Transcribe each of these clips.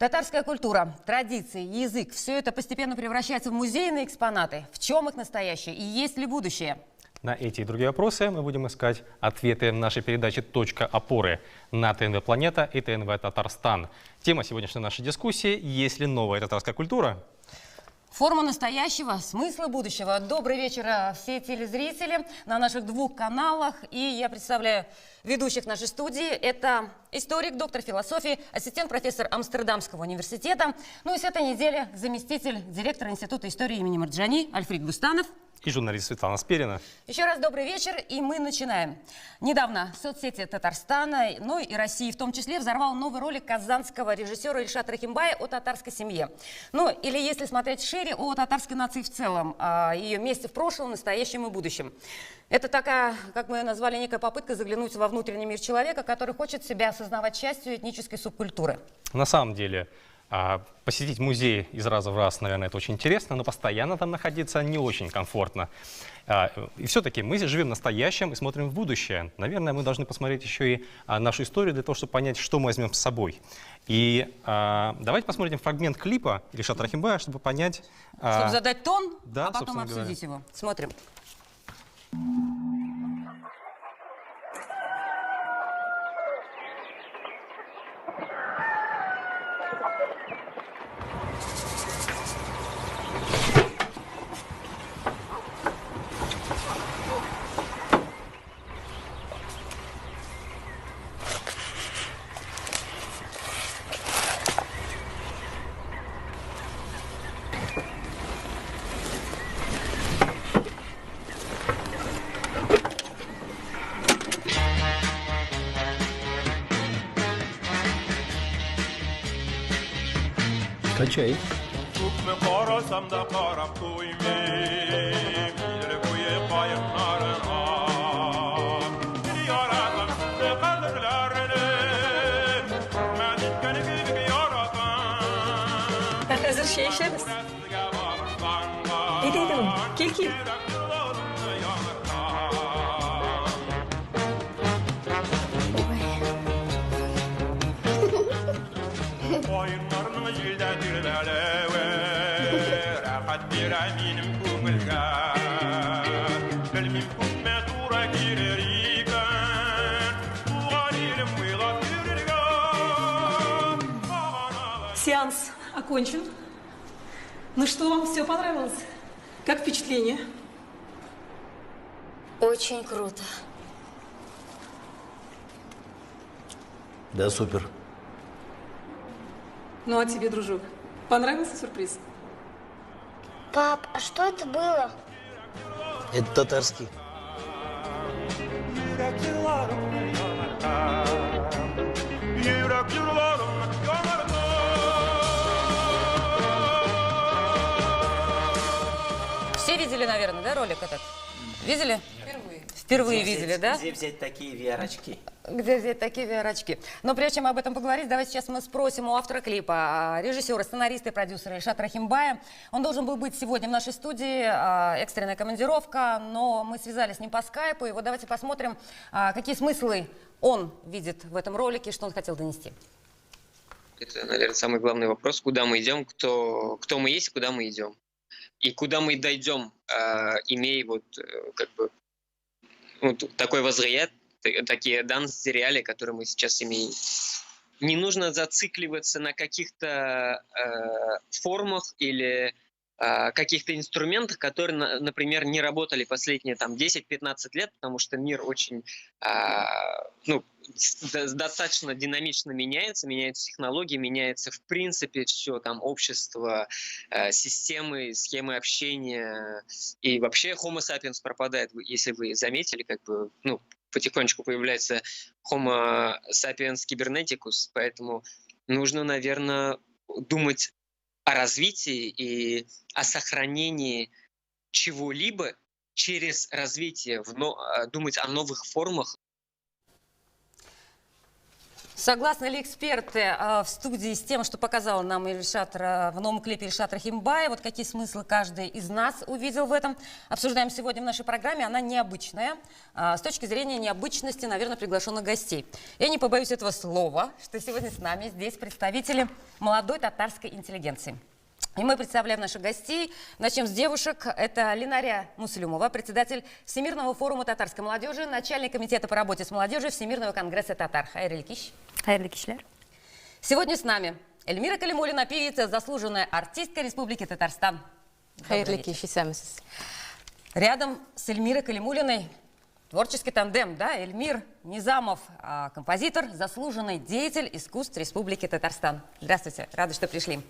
Татарская культура, традиции, язык – все это постепенно превращается в музейные экспонаты. В чем их настоящее и есть ли будущее? На эти и другие вопросы мы будем искать ответы в нашей передаче «Точка опоры» на ТНВ «Планета» и ТНВ «Татарстан». Тема сегодняшней нашей дискуссии – «Есть ли новая татарская культура?». Форма настоящего, смысла будущего. Добрый вечер, все телезрители на наших двух каналах. И я представляю ведущих нашей студии. Это историк, доктор философии, ассистент профессор Амстердамского университета. Ну и с этой недели заместитель директора Института истории имени Марджани Альфред Бустанов. И журналист Светлана Сперина. Еще раз добрый вечер, и мы начинаем. Недавно соцсети Татарстана, ну и России в том числе, взорвал новый ролик казанского режиссера Ильшата Рахимбая о татарской семье. Ну, или если смотреть шире, о татарской нации в целом, о ее месте в прошлом, настоящем и будущем. Это такая, как мы ее назвали, некая попытка заглянуть во внутренний мир человека, который хочет себя осознавать частью этнической субкультуры. На самом деле, посетить музей из раза в раз, наверное, это очень интересно, но постоянно там находиться не очень комфортно. И все-таки мы живем в настоящем и смотрим в будущее. Наверное, мы должны посмотреть еще и нашу историю для того, чтобы понять, что мы возьмем с собой. И давайте посмотрим фрагмент клипа Ильшата Рахимбая, чтобы понять... Чтобы задать тон, да, а потом обсудить его. Смотрим. Качай. Hazır şey işleriz. Edelim. Gel. Сеанс окончен. Ну что, вам все понравилось? Как впечатление? Очень круто. Да, супер. Ну а тебе, дружок, понравился сюрприз? Пап, а что это было? Это татарский. Все видели, наверное, да, ролик этот? Видели? Впервые видели, да? Где взять такие VR-очки? Где взять такие VR-очки? Но прежде чем об этом поговорить, давайте сейчас мы спросим у автора клипа, режиссера, сценариста и продюсера Ильшата Рахимбая. Он должен был быть сегодня в нашей студии, экстренная командировка, но мы связались с ним по скайпу. И вот давайте посмотрим, какие смыслы он видит в этом ролике, что он хотел донести. Это, наверное, самый главный вопрос, куда мы идем, кто мы есть, куда мы идем. И куда мы дойдем, имея вот как бы такой возряд, такие данности, реалии, которые мы сейчас имеем. Не нужно зацикливаться на каких-то формах или каких-то инструментах, которые, например, не работали последние 10-15 лет, потому что мир очень достаточно динамично меняются технологии, меняется в принципе все, общество, системы, схемы общения, и вообще Homo sapiens пропадает, если вы заметили, потихонечку появляется Homo sapiens kyberneticus, поэтому нужно, наверное, думать о развитии и о сохранении чего-либо через развитие, думать о новых формах. Согласны ли эксперты в студии с тем, что показал нам Ильшат в новом клипе Ильшат Рахимбай? Вот какие смыслы каждый из нас увидел в этом? Обсуждаем сегодня в нашей программе. Она необычная. С точки зрения необычности, наверное, приглашенных гостей. Я не побоюсь этого слова, что сегодня с нами здесь представители молодой татарской интеллигенции. И мы представляем наших гостей. Начнем с девушек. Это Линария Муслюмова, председатель Всемирного форума татарской молодежи, начальник комитета по работе с молодежью Всемирного конгресса татар. Хайырлы кич. Хайырлы кишлер. Сегодня с нами Эльмира Калимуллина, певица, заслуженная артистка Республики Татарстан. Хайырлы кич, исәмсез. Рядом с Эльмирой Калимуллиной творческий тандем, да? Эльмир Низамов, композитор, заслуженный деятель искусств Республики Татарстан. Здравствуйте, рады, что пришли.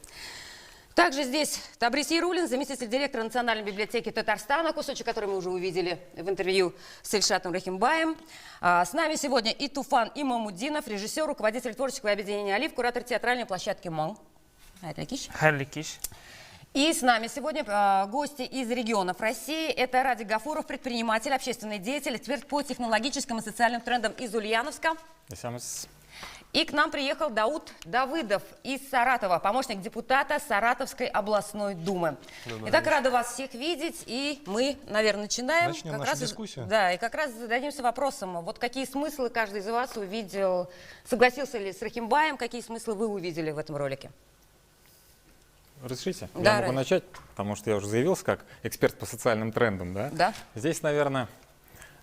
Также здесь Табрис Ярулин, заместитель директора Национальной библиотеки Татарстана, кусочек, который мы уже увидели в интервью с Ильшатом Рахимбаем. С нами сегодня и Туфан Имамуддинов, режиссер, руководитель творческого объединения «Олив», куратор театральной площадки МОН. Хайырлы кич. И с нами сегодня гости из регионов России. Это Радик Гафуров, предприниматель, общественный деятель, эксперт по технологическим и социальным трендам из Ульяновска. И к нам приехал Дауд Давыдов из Саратова, помощник депутата Саратовской областной думы. Итак, рада вас всех видеть, и мы, наверное, начинаем. Начнем нашу дискуссию. Да, и как раз зададимся вопросом, вот какие смыслы каждый из вас увидел, согласился ли с Рахимбаем, какие смыслы вы увидели в этом ролике? Разрешите? Да, я могу начать, потому что я уже заявился как эксперт по социальным трендам. Да? Да. Здесь, наверное,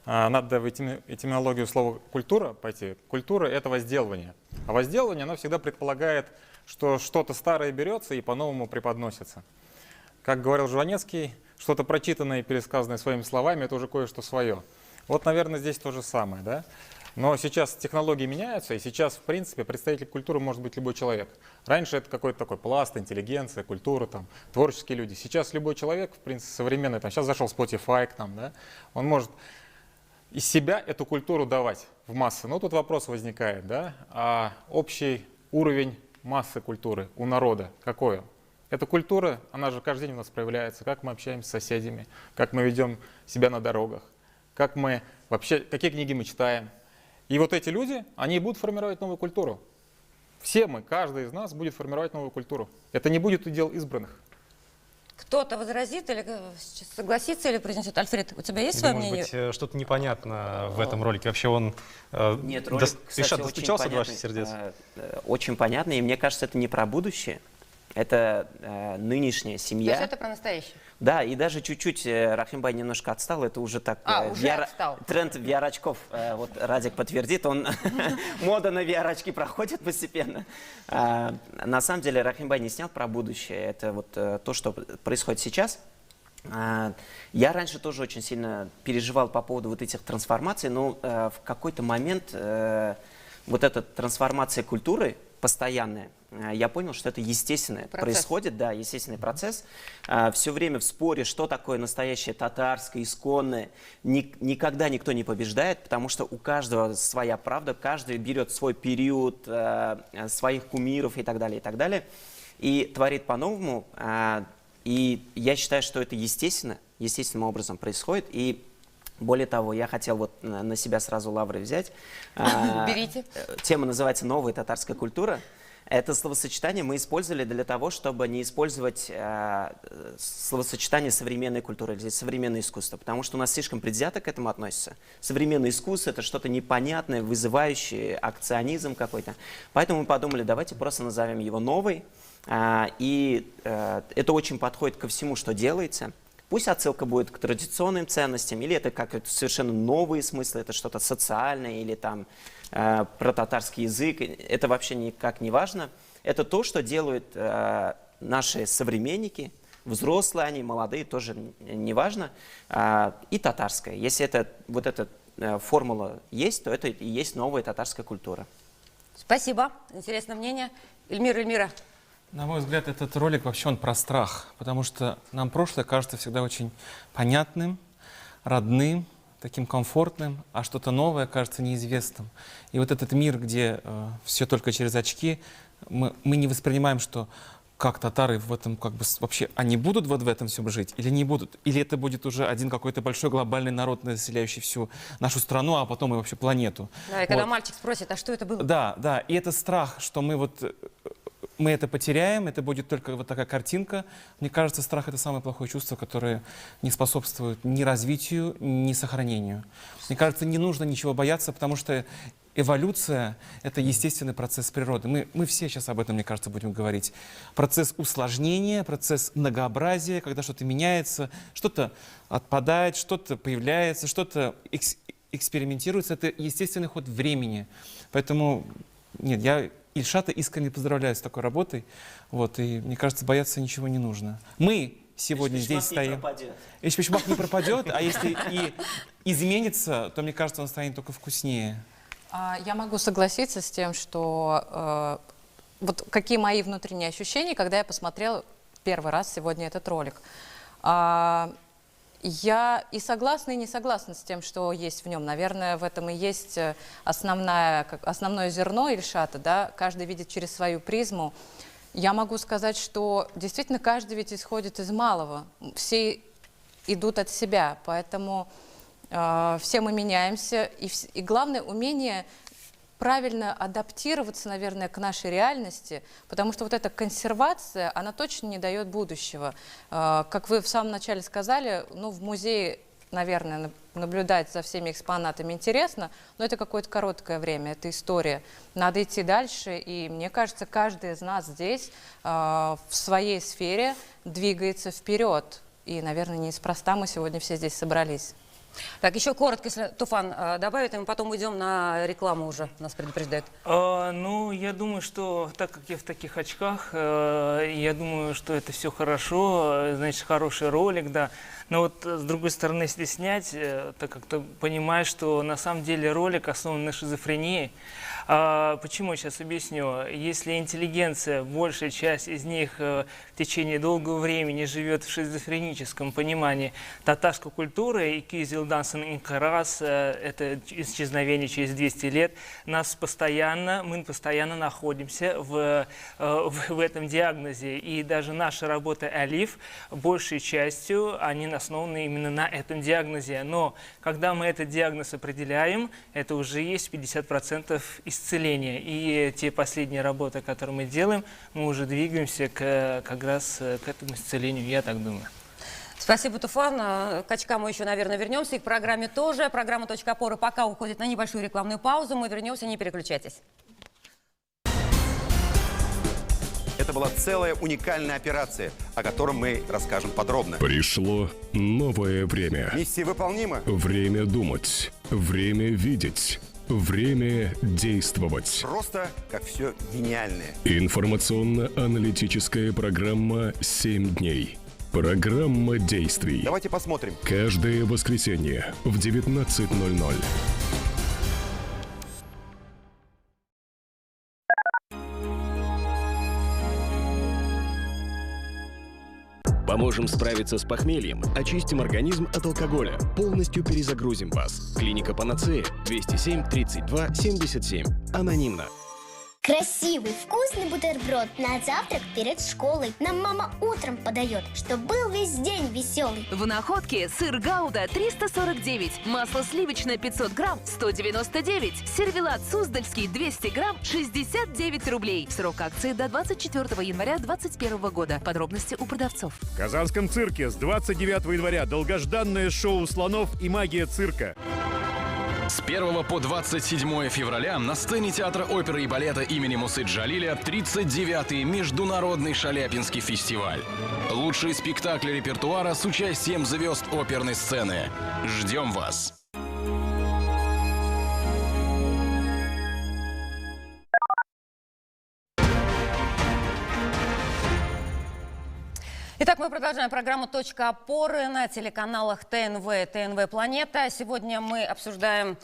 надо в этимологию слова «культура» пойти. Культура — это возделывание. А возделывание, оно всегда предполагает, что что-то старое берется и по-новому преподносится. Как говорил Жванецкий, что-то прочитанное и пересказанное своими словами — это уже кое-что свое. Вот, наверное, здесь то же самое. Да? Но сейчас технологии меняются, и сейчас, в принципе, представитель культуры может быть любой человек. Раньше это какой-то такой пласт, интеллигенция, культура, там, творческие люди. Сейчас любой человек, в принципе, современный, там, сейчас зашел Spotify к нам, да, он может из себя эту культуру давать в массы. Но тут вопрос возникает, да, а общий уровень массы культуры у народа какой? Эта культура, она же каждый день у нас проявляется, как мы общаемся с соседями, как мы ведем себя на дорогах, как мы вообще, какие книги мы читаем. И вот эти люди, они будут формировать новую культуру. Все мы, каждый из нас будет формировать новую культуру. Это не будет удел избранных. Кто-то возразит или согласится, или произнесет? Альфред, у тебя есть свое мнение? Может быть, что-то непонятно в этом ролике. Вообще он Нет, ролик, кстати, достучался до ваших сердец? Очень понятный, и мне кажется, это не про будущее, это нынешняя семья. То есть это про настоящее? Да, и даже чуть-чуть Рахимбай немножко отстал, это уже так... отстал. Тренд VR-очков, вот Радик подтвердит, мода на VR-очки проходит постепенно. На самом деле Рахимбай не снял про будущее, это вот то, что происходит сейчас. Я раньше тоже очень сильно переживал по поводу вот этих трансформаций, но в какой-то момент вот эта трансформация культуры постоянная, я понял, что это естественное происходит, да, естественный процесс. Все время в споре, что такое настоящее татарское, исконное, никогда никто не побеждает, потому что у каждого своя правда, каждый берет свой период, своих кумиров и так далее, и творит по-новому. И я считаю, что это естественным образом происходит. И более того, я хотел вот на себя сразу лавры взять. Берите. Тема называется «Новая татарская культура». Это словосочетание мы использовали для того, чтобы не использовать словосочетание современной культуры или современное искусство, потому что у нас слишком предвзято к этому относится. Современное искусство — это что-то непонятное, вызывающее акционизм какой-то. Поэтому мы подумали, давайте просто назовем его «новый». И это очень подходит ко всему, что делается. Пусть отсылка будет к традиционным ценностям, или это как совершенно новые смыслы, это что-то социальное, или там про татарский язык, это вообще никак не важно. Это то, что делают наши современники, взрослые они, молодые, тоже не важно, и татарская. Если вот эта формула есть, то это и есть новая татарская культура. Спасибо. Интересное мнение. Эльмира. На мой взгляд, этот ролик вообще он про страх, потому что нам прошлое кажется всегда очень понятным, родным, таким комфортным, а что-то новое кажется неизвестным. И вот этот мир, где все только через очки, мы не воспринимаем, что как татары в этом как бы вообще, они будут вот в этом всем жить или не будут? Или это будет уже один какой-то большой глобальный народ, населяющий всю нашу страну, а потом и вообще планету? Да, и когда мальчик спросит, а что это было? Да, да, и это страх, что мы это потеряем, это будет только вот такая картинка. Мне кажется, страх — это самое плохое чувство, которое не способствует ни развитию, ни сохранению. Мне кажется, не нужно ничего бояться, потому что эволюция — это естественный процесс природы. Мы все сейчас об этом, мне кажется, будем говорить. Процесс усложнения, процесс многообразия, когда что-то меняется, что-то отпадает, что-то появляется, что-то экспериментируется. Это естественный ход времени. Поэтому, нет, я Ильшата искренне поздравляю с такой работой. Вот, и мне кажется, бояться ничего не нужно. Мы сегодня здесь стоим. Эшпишмак не пропадет, а если и изменится, то, мне кажется, он станет только вкуснее. Я могу согласиться с тем, что вот какие мои внутренние ощущения, когда я посмотрела первый раз сегодня этот ролик. Я и согласна, и не согласна с тем, что есть в нем. Наверное, в этом и есть основное зерно Ильшата, да? Каждый видит через свою призму. Я могу сказать, что действительно каждый ведь исходит из малого. Все идут от себя, поэтому все мы меняемся. И главное — умение правильно адаптироваться, наверное, к нашей реальности, потому что вот эта консервация, она точно не дает будущего. Как вы в самом начале сказали, ну, в музее, наверное, наблюдать за всеми экспонатами интересно, но это какое-то короткое время, это история. Надо идти дальше, и мне кажется, каждый из нас здесь в своей сфере двигается вперед. И, наверное, неспроста мы сегодня все здесь собрались. Так, еще коротко, если Туфан добавит, и мы потом уйдем на рекламу уже, нас предупреждают. Ну, я думаю, что так как я в таких очках, я думаю, что это все хорошо, значит, хороший ролик, да. Но вот с другой стороны, если снять, так как ты понимаешь, что на самом деле ролик основан на шизофрении. Почему, сейчас объясню. Если интеллигенция, большая часть из них в течение долгого времени живет в шизофреническом понимании татарской культуры, и Кизилдансен Инкарас, это исчезновение через 200 лет, мы постоянно находимся в этом диагнозе. И даже наша работа «Алиф», большей частью, они основаны именно на этом диагнозе. Но когда мы этот диагноз определяем, это уже есть 50% исцеления. И те последние работы, которые мы делаем, мы уже двигаемся как раз к этому исцелению, я так думаю. Спасибо, Туфан. К очкам мы еще, наверное, вернемся. И к программе тоже. Программа «Точка опоры» пока уходит на небольшую рекламную паузу. Мы вернемся, не переключайтесь. Это была целая уникальная операция, о которой мы расскажем подробно. Пришло новое время. Миссия выполнима. Время думать, время видеть, время действовать. Просто как все гениальное. Информационно-аналитическая программа «7 дней». Программа действий. Давайте посмотрим. Каждое воскресенье в 19:00. Поможем справиться с похмельем, очистим организм от алкоголя, полностью перезагрузим вас. Клиника Панацея, 207 32 77. Анонимно. Красивый, вкусный бутерброд на завтрак перед школой. Нам мама утром подает, чтобы был весь день веселый. В находке сыр Гауда 349, масло сливочное 500 грамм 199, сервелат Суздальский 200 грамм 69 рублей. Срок акции до 24 января 2021 года. Подробности у продавцов. В Казанском цирке с 29 января долгожданное шоу слонов и магия цирка. С 1 по 27 февраля на сцене Театра оперы и балета имени Мусы Джалиля 39-й Международный Шаляпинский фестиваль. Лучшие спектакли репертуара с участием звезд оперной сцены. Ждем вас! Итак, мы продолжаем программу «Точка опоры» на телеканалах ТНВ, ТНВ Планета. Сегодня мы обсуждаем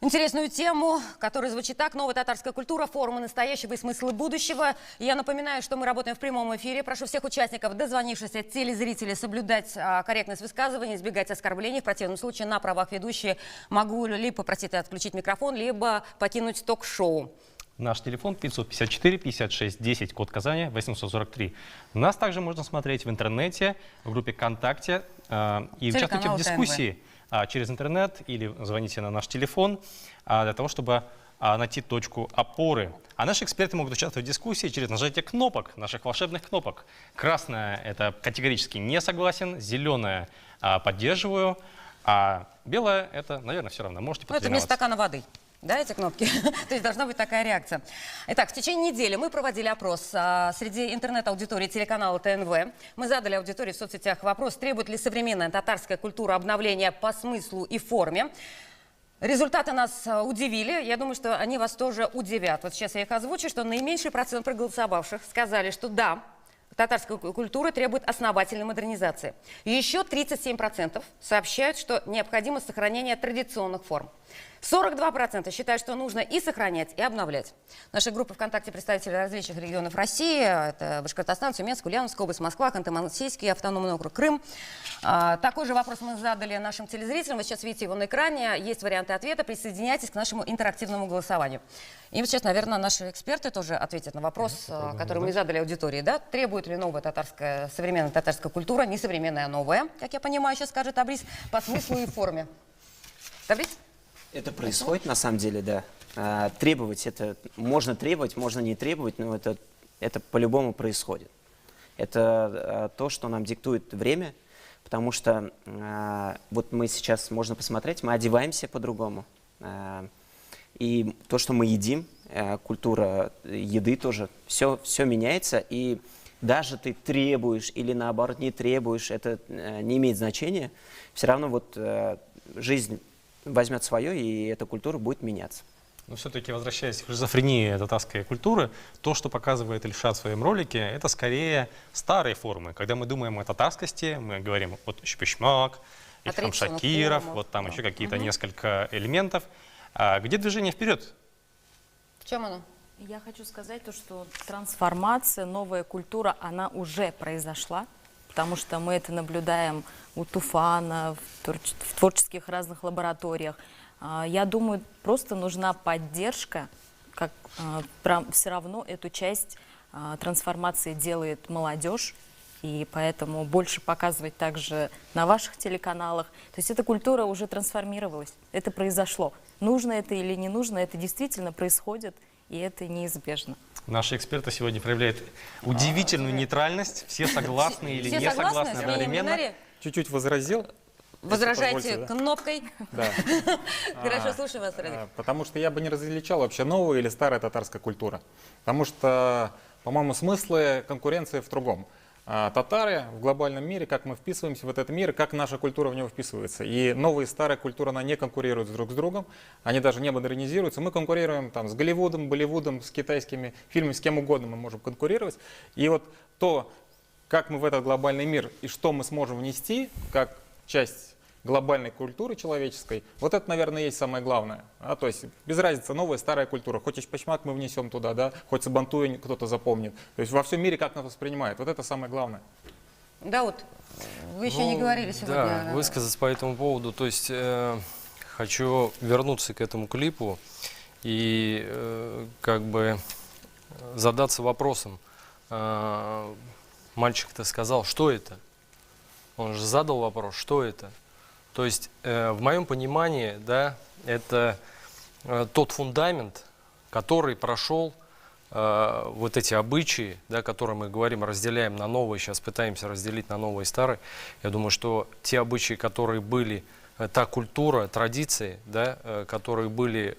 интересную тему, которая звучит так: новая татарская культура, формы настоящего и смыслы будущего. Я напоминаю, что мы работаем в прямом эфире. Прошу всех участников, дозвонившихся телезрителей, соблюдать корректность высказывания, избегать оскорблений. В противном случае на правах ведущей могу либо попросить отключить микрофон, либо покинуть ток-шоу. Наш телефон 554-56-10, код Казани 843. Нас также можно смотреть в интернете, в группе ВКонтакте и участвуйте в дискуссии через интернет или звоните на наш телефон для того, чтобы найти точку опоры. А наши эксперты могут участвовать в дискуссии через нажатие кнопок, наших волшебных кнопок. Красная — это категорически не согласен, зеленая — поддерживаю, а белая — это, наверное, все равно. Можете Это вместо стакана воды. Да, эти кнопки? То есть должна быть такая реакция. Итак, в течение недели мы проводили опрос среди интернет-аудитории телеканала ТНВ. Мы задали аудитории в соцсетях вопрос, требует ли современная татарская культура обновления по смыслу и форме. Результаты нас удивили. Я думаю, что они вас тоже удивят. Вот сейчас я их озвучу, что наименьший процент проголосовавших сказали, что да, татарская культура требует основательной модернизации. Еще 37% сообщают, что необходимо сохранение традиционных форм. 42% считают, что нужно и сохранять, и обновлять. Наша группа ВКонтакте представители различных регионов России. Это Башкортостан, Тюменская, Ульяновская область, Москва, Ханты-Мансийский автономный округ, Крым. Такой же вопрос мы задали нашим телезрителям. Вы сейчас видите его на экране. Есть варианты ответа. Присоединяйтесь к нашему интерактивному голосованию. И вот сейчас, наверное, наши эксперты тоже ответят на вопрос, который мы задали аудитории. Да? Требует ли новая современная татарская культура, не современная, а новая, как я понимаю, сейчас скажет Табрис, по смыслу и форме. Табрис? Это происходит на самом деле, да. Требовать это можно не требовать, но это по-любому происходит. Это то, что нам диктует время, потому что вот мы сейчас, можно посмотреть, мы одеваемся по-другому. И то, что мы едим, культура еды тоже, все меняется. И даже ты требуешь или наоборот не требуешь, это не имеет значения. Все равно вот жизнь возьмет свое, и эта культура будет меняться. Но все-таки, возвращаясь к шизофрении татарской культуры, то, что показывает Ильшат в своем ролике, это скорее старые формы. Когда мы думаем о татарскости, мы говорим вот шпишмак, Ильхам Шакиров, вот там еще какие-то несколько элементов. А где движение вперед? В чем оно? Я хочу сказать то, что трансформация, новая культура, она уже произошла. Потому что мы это наблюдаем у Туфана, в творческих разных лабораториях. Я думаю, просто нужна поддержка, как все равно эту часть трансформации делает молодежь, и поэтому больше показывать также на ваших телеканалах. То есть эта культура уже трансформировалась, это произошло. Нужно это или не нужно, это действительно происходит, и это неизбежно. Наши эксперты сегодня проявляют удивительную нейтральность. Все согласны или не согласны одновременно. Чуть-чуть возразил. Возражайте кнопкой. Да. Хорошо, слушаем вас, Радик. Потому что я бы не различал вообще новая или старая татарская культура. Потому что, по-моему, смыслы конкуренции в другом. Татары в глобальном мире, как мы вписываемся в этот мир, как наша культура в него вписывается. И новая и старая культура, она не конкурирует друг с другом, они даже не модернизируются. Мы конкурируем там с Голливудом, Болливудом, с китайскими фильмами, с кем угодно мы можем конкурировать. И вот то, как мы в этот глобальный мир и что мы сможем внести, как часть глобальной культуры человеческой, вот это, наверное, есть самое главное. То есть без разницы, новая, старая культура. Хоть ичпачмак мы внесем туда, да, хоть сабантуй кто-то запомнит. То есть во всем мире как нас воспринимают. Вот это самое главное. Да, вот вы еще не говорили сегодня. Да, высказаться по этому поводу. То есть хочу вернуться к этому клипу и как бы задаться вопросом. Мальчик-то сказал, что это? Он же задал вопрос, что это? То есть, в моем понимании, да, это тот фундамент, который прошел вот эти обычаи, да, которые мы говорим, разделяем на новые, сейчас пытаемся разделить на новые и старые. Я думаю, что те обычаи, которые были, та культура, традиции, да, которые были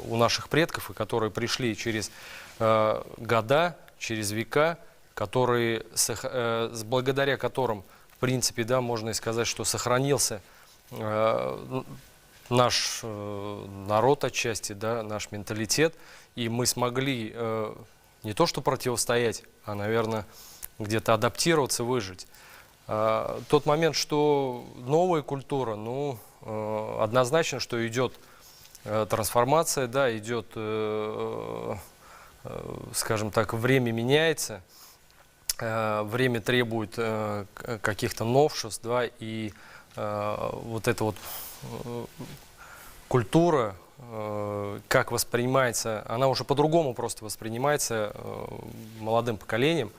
у наших предков и которые пришли через года, через века, которые, благодаря которым, в принципе, да, можно и сказать, что сохранился наш народ отчасти, да, наш менталитет, и мы смогли не то что противостоять, а, наверное, где-то адаптироваться, выжить. Тот момент, что новая культура, ну, однозначно, что идет трансформация, да, идет, скажем так, время меняется. Время требует каких-то новшеств, да, и вот эта вот культура как воспринимается, она уже по-другому просто воспринимается молодым поколением.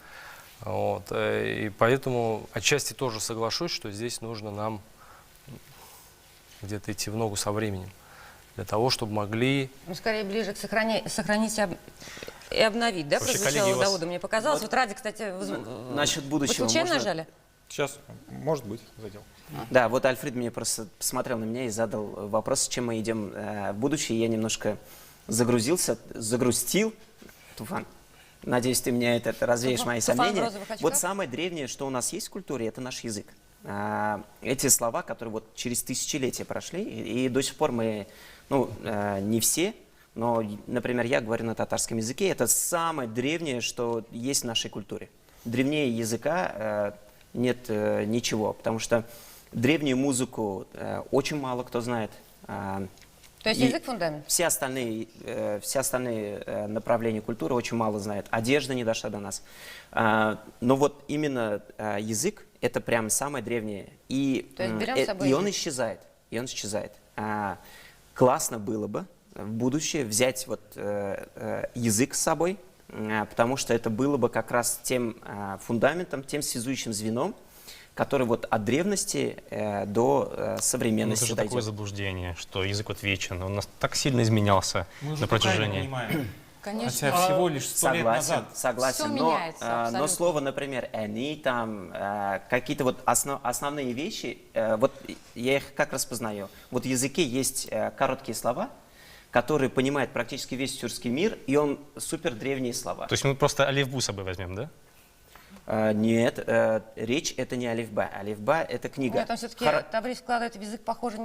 Вот, и поэтому отчасти тоже соглашусь, что здесь нужно нам где-то идти в ногу со временем, для того, чтобы могли... Ну, скорее, ближе к сохранить и обновить, да? Вообще, Прозвучало коллеги, Дауда, мне показалось. Вот Ради, кстати, Насчет будущего. Вы случайно можно- нажали? Сейчас, может быть, задел. Да, вот Альфред мне просто посмотрел на меня и задал вопрос, с чем мы идем в будущее. Я немножко загрустил. Туфан, надеюсь, ты мне развеешь мои Туфан в сомнения. розовых очках? Вот самое древнее, что у нас есть в культуре, это наш язык. Эти слова, которые вот через тысячелетия прошли, и до сих пор мы, ну, не все, но, например, я говорю на татарском языке, это самое древнее, что есть в нашей культуре. Древнее языка нет ничего, потому что древнюю музыку очень мало кто знает. То есть И язык фундамент? Все остальные направления культуры очень мало знают. Одежда не дошла до нас. Но вот именно язык — это прям самое древнее. И, То есть берем с собой и он язык? исчезает. И он исчезает. Классно было бы в будущее взять вот язык с собой, потому что это было бы как раз тем фундаментом, тем связующим звеном, который вот от древности до современности Это же дойдет. такое заблуждение, что язык вот вечен. Он у нас так сильно изменялся на протяжении. Хотя всего лишь 100 лет назад. Согласен, Всё но, меняется, но абсолютно. слово, например, «они», там, какие-то вот основные вещи, вот я их как распознаю. Вот в языке есть короткие слова, которые понимает практически весь тюркский мир, и он супер древние слова. То есть мы просто алифбу с собой возьмем, да? Нет, речь — это не алифба. Алифба — это книга. Нет, он все-таки Табрис вкладывает в язык, похоже,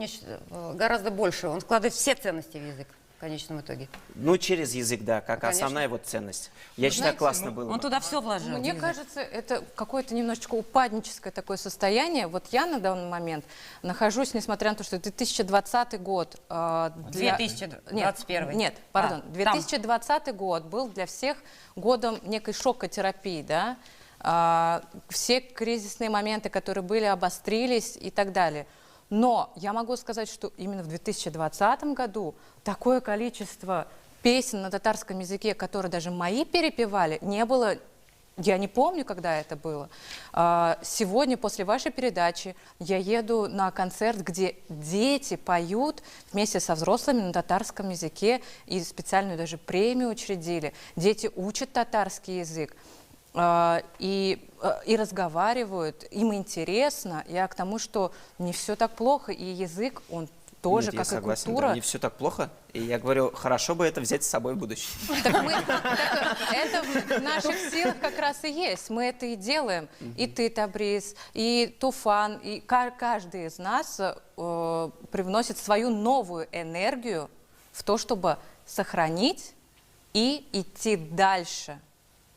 гораздо больше. Он вкладывает все ценности в язык в конечном итоге. Ну, через язык, да, как Конечно. основная вот ценность. Я Вы считаю, знаете, классно было Он бы. туда все вложил. Мне язык. кажется, это какое-то немножечко упадническое такое состояние. Вот я на данный момент нахожусь, несмотря на то, что 2020 год... 2021. Нет, пардон. 2020 год был для всех годом некой шокотерапии, да? Все кризисные моменты, которые были, обострились и так далее. Но я могу сказать, что именно в 2020 году такое количество песен на татарском языке, которые даже мои перепевали, не было. Я не помню, когда это было. Сегодня, после вашей передачи, я еду на концерт, где дети поют вместе со взрослыми на татарском языке, и специальную даже премию учредили. Дети учат татарский язык. И разговаривают, им интересно. Я к тому, что не все так плохо, и язык, он тоже, Нет, как я согласен, и культура. да, не все так плохо. И я говорю, хорошо бы это взять с собой в будущее. Это в наших силах как раз и есть. Мы это и делаем. И ты, Табрис, и Туфан, и каждый из нас привносит свою новую энергию в то, чтобы сохранить и идти дальше.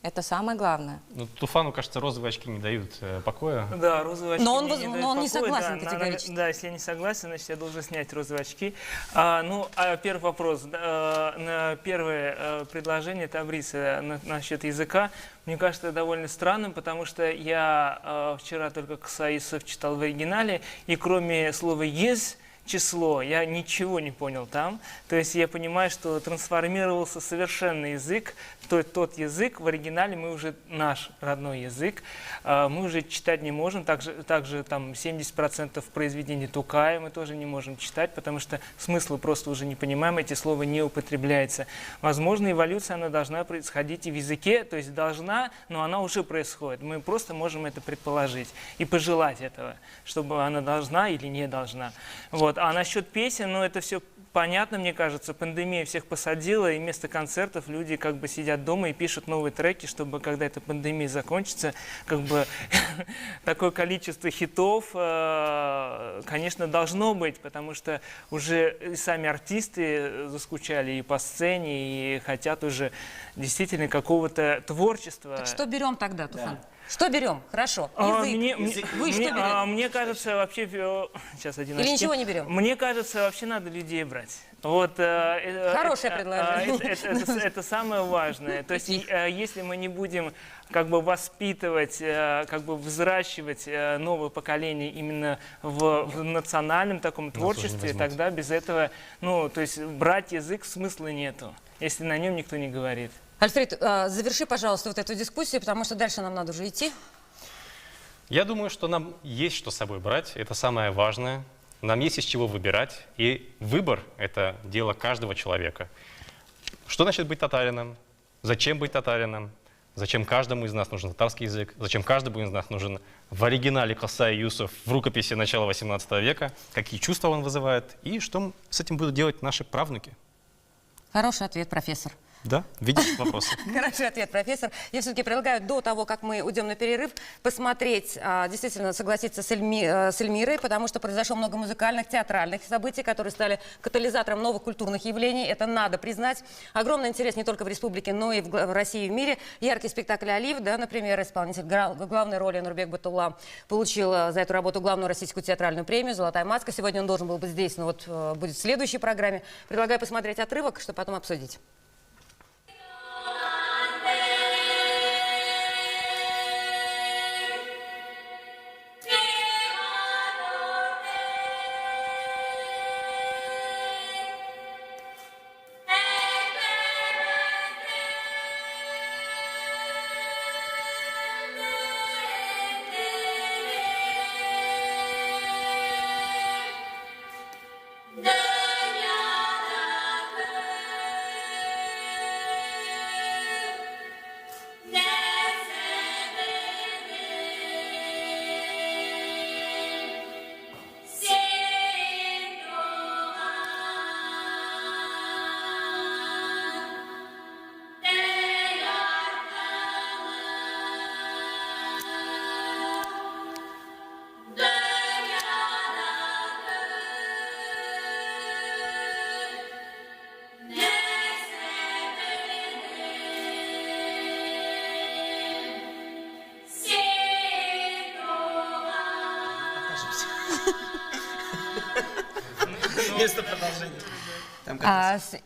Это самое главное. Ну, Туфану, кажется, розовые очки не дают покоя. Да, розовые очки Но он мне не дают не покоя, согласен да, категорически. Да, если я не согласен, значит, я должен снять розовые очки. Первый вопрос. На первое предложение Табриса насчет языка, мне кажется, довольно странным, потому что я вчера только Ксаисов читал в оригинале, и кроме слова «ез», число, я ничего не понял там. То есть я понимаю, что трансформировался совершенно язык. Тот язык, в оригинале мы уже наш родной язык, мы уже читать не можем. Также там 70% произведений Тукая мы тоже не можем читать, потому что смысла просто уже не понимаем, эти слова не употребляются. Возможно, эволюция, она должна происходить и в языке, то есть должна, но она уже происходит. Мы просто можем это предположить и пожелать этого, чтобы она должна или не должна. Вот. А насчет песен, ну это все понятно, мне кажется, пандемия всех посадила, и вместо концертов люди как бы сидят дома и пишут новые треки, чтобы, когда эта пандемия закончится, как бы такое количество хитов, конечно, должно быть, потому что уже и сами артисты заскучали и по сцене, и хотят уже действительно какого-то творчества. Так что берем тогда, Туфан? Что берем? Хорошо. Язык. Вы что берете? Мне кажется, вообще... Сейчас один Или ничего не берем? Мне кажется, вообще надо людей брать. Вот, Хорошее предложение. Это самое важное. То есть, если мы не будем как бы воспитывать, как бы взращивать новое поколение именно в национальном таком творчестве, тогда без этого, ну, то есть брать язык смысла нету, если на нем никто не говорит. Альфред, заверши, пожалуйста, вот эту дискуссию, потому что дальше нам надо уже идти. Я думаю, что нам есть что с собой брать, это самое важное. Нам есть из чего выбирать, и выбор – это дело каждого человека. Что значит быть татарином? Зачем быть татарином? Зачем каждому из нас нужен татарский язык? Зачем каждому из нас нужен в оригинале Косай Юсуф в рукописи начала 18 века? Какие чувства он вызывает? И что с этим будут делать наши правнуки? Хороший ответ, профессор. Да, видишь вопросы. Хороший ответ, профессор. Я все-таки предлагаю до того, как мы уйдем на перерыв, посмотреть, действительно согласиться с Эльмирой, потому что произошло много музыкальных, театральных событий, которые стали катализатором новых культурных явлений. Это надо признать. Огромный интерес не только в республике, но и в России и в мире. Яркий спектакль «Олив», да, например, исполнитель главной роли Нурбек Батулла получил за эту работу главную российскую театральную премию «Золотая маска». Сегодня он должен был быть здесь, но вот будет в следующей программе. Предлагаю посмотреть отрывок, чтобы потом обсудить. Место продолжения.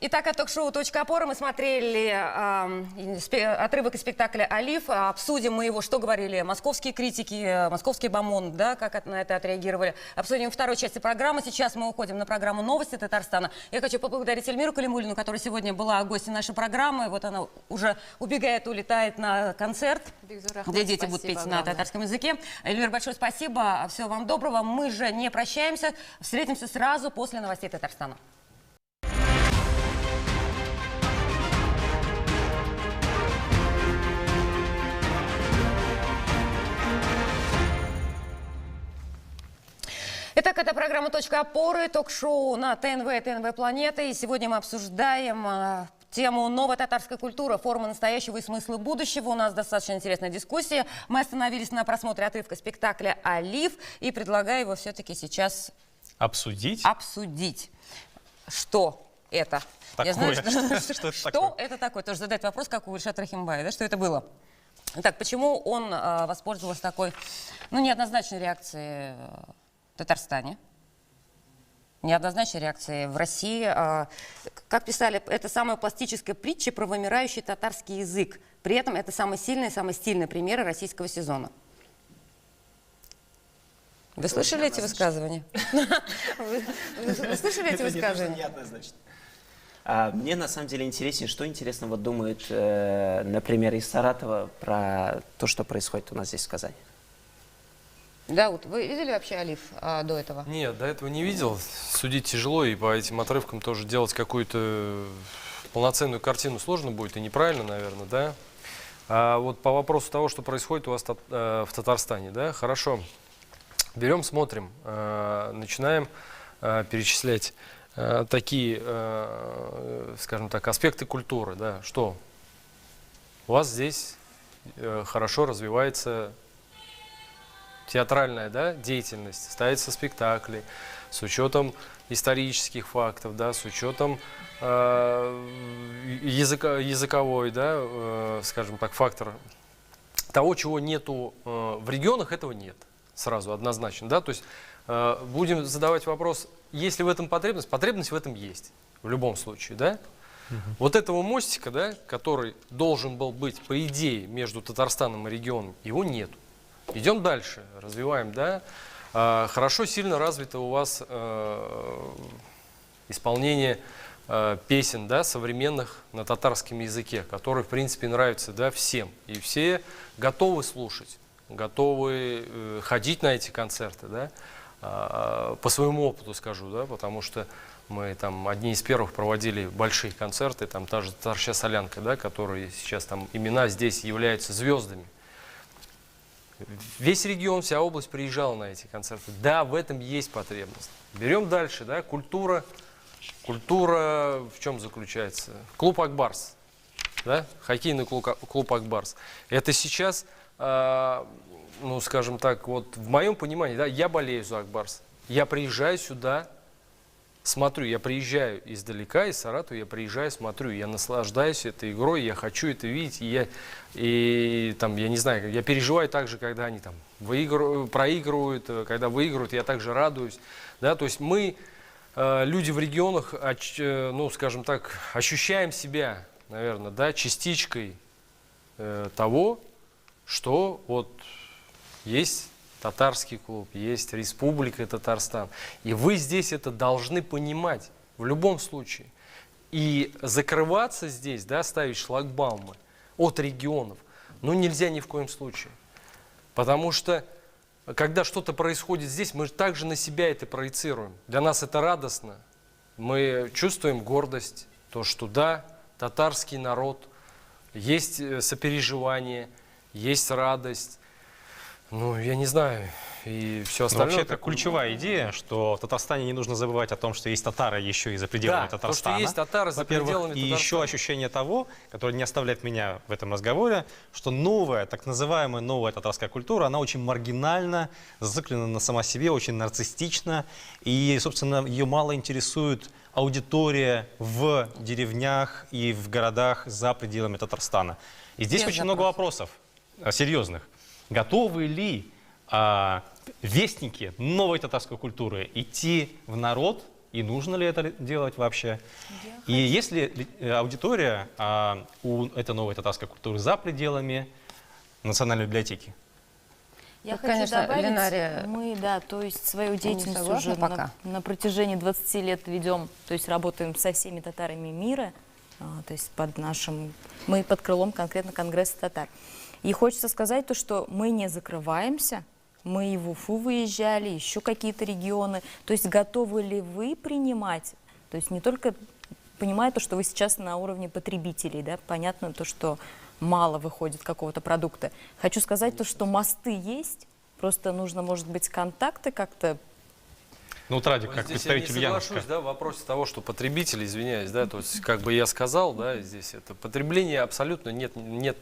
Итак, от ток-шоу «Точка опоры» мы смотрели отрывок из спектакля «Олив». Обсудим мы его, что говорили московские критики, московский бомонд, да, как на это отреагировали. Обсудим второй части программы. Сейчас мы уходим на программу «Новости Татарстана». Я хочу поблагодарить Эльмиру Калимуллину, которая сегодня была гостью нашей программы. Вот она уже убегает, улетает на концерт, где дети будут петь на татарском языке. Эльмир, большое спасибо. Всего вам доброго. Мы же не прощаемся. Встретимся сразу после новостей Татарстана. Итак, это программа «Точка опоры», ток-шоу на ТНВ, ТНВ «Планета». И сегодня мы обсуждаем тему «Новая татарская культура. Форма настоящего и смысла будущего». У нас достаточно интересная дискуссия. Мы остановились на просмотре отрывка спектакля «Олив» и предлагаю его все-таки сейчас обсудить. Что это? Такое. Я знаю, что это такое? Тоже задать вопрос, как у Ильшата Рахимбая, да, что это было? Итак, почему он воспользовался такой, неоднозначной реакцией в Татарстане, неоднозначной реакции в России? Как писали, это самая пластическая притча про вымирающий татарский язык. При этом это самые сильные, самые стильные примеры российского сезона. Вы слышали эти высказывания? Вы слышали эти высказывания? Мне на самом деле интереснее, что интересного думают, например, из Саратова про то, что происходит у нас здесь в Казани. Дауд, вы видели вообще «Олив» до этого? Нет, до этого не видел. Судить тяжело, и по этим отрывкам тоже делать какую-то полноценную картину сложно будет, и неправильно, наверное, да? А вот по вопросу того, что происходит у вас в Татарстане, да, хорошо. Берем, смотрим, начинаем перечислять такие, скажем так, аспекты культуры, да, что у вас здесь хорошо развивается театральная, да, деятельность, ставятся спектакли с учетом исторических фактов, да, с учетом языковой, да, скажем так, фактор того, чего нету в регионах, этого нет. Сразу, однозначно. Да? То есть будем задавать вопрос, есть ли в этом потребность? Потребность в этом есть, в любом случае. Да? Вот этого мостика, да, который должен был быть, по идее, между Татарстаном и регионом, его нет. Идем дальше, развиваем. Да? Хорошо, сильно развито у вас исполнение песен, да, современных на татарском языке, которые, в принципе, нравятся, да, всем. И все готовы слушать, готовы ходить на эти концерты. Да? По своему опыту скажу, да, потому что мы там одни из первых проводили большие концерты, там та же «Татарская солянка», да, которые сейчас там имена здесь являются звездами. Весь регион, вся область приезжала на эти концерты. Да, в этом есть потребность. Берем дальше, да, культура. Культура в чем заключается? Клуб «Акбарс», да, хоккейный клуб «Акбарс». Это сейчас, ну, скажем так, вот в моем понимании, да, я болею за «Акбарс». Я приезжаю сюда, смотрю, я приезжаю издалека, из Саратова, я приезжаю, смотрю, я наслаждаюсь этой игрой, я хочу это видеть, и там, я не знаю, я переживаю так же, когда они там проигрывают, когда выигрывают, я также радуюсь, да, то есть мы, люди в регионах, ну, скажем так, ощущаем себя, наверное, да, частичкой того, что вот есть татарский клуб, есть Республика Татарстан. И вы здесь это должны понимать в любом случае. И закрываться здесь, да, ставить шлагбаумы от регионов, ну, нельзя ни в коем случае. Потому что, когда что-то происходит здесь, мы также на себя это проецируем. Для нас это радостно. Мы чувствуем гордость, то, что да, татарский народ, есть сопереживание, есть радость. Ну, я не знаю, и все остальное. Вообще, это ключевая идея, что в Татарстане не нужно забывать о том, что есть татары еще и за пределами Татарстана. То, что есть татары за пределами Татарстана. И еще ощущение того, которое не оставляет меня в этом разговоре, что новая, так называемая новая татарская культура, она очень маргинальна, зациклена на сама себе, очень нарциссична, и, собственно, ее мало интересует аудитория в деревнях и в городах за пределами Татарстана. И здесь очень много вопросов серьезных. Готовы ли вестники новой татарской культуры идти в народ, и нужно ли это делать вообще? И есть ли аудитория у этой новой татарской культуры за пределами Национальной библиотеки? Я хочу добавить, мы, да, то есть свою деятельность уже на протяжении 20 лет ведем, то есть работаем со всеми татарами мира, то есть мы под крылом конкретно Конгресса татар. И хочется сказать то, что мы не закрываемся, мы и в Уфу выезжали, еще какие-то регионы. То есть готовы ли вы принимать, то есть не только понимая то, что вы сейчас на уровне потребителей, да, понятно то, что мало выходит какого-то продукта. Хочу сказать то, что мосты есть, просто нужно, может быть, контакты как-то. Ну, вот Радик, как здесь представитель я не соглашусь, да, в вопросе того, что потребители, извиняюсь, да, то есть, как бы я сказал, да, здесь это потребление абсолютно нет.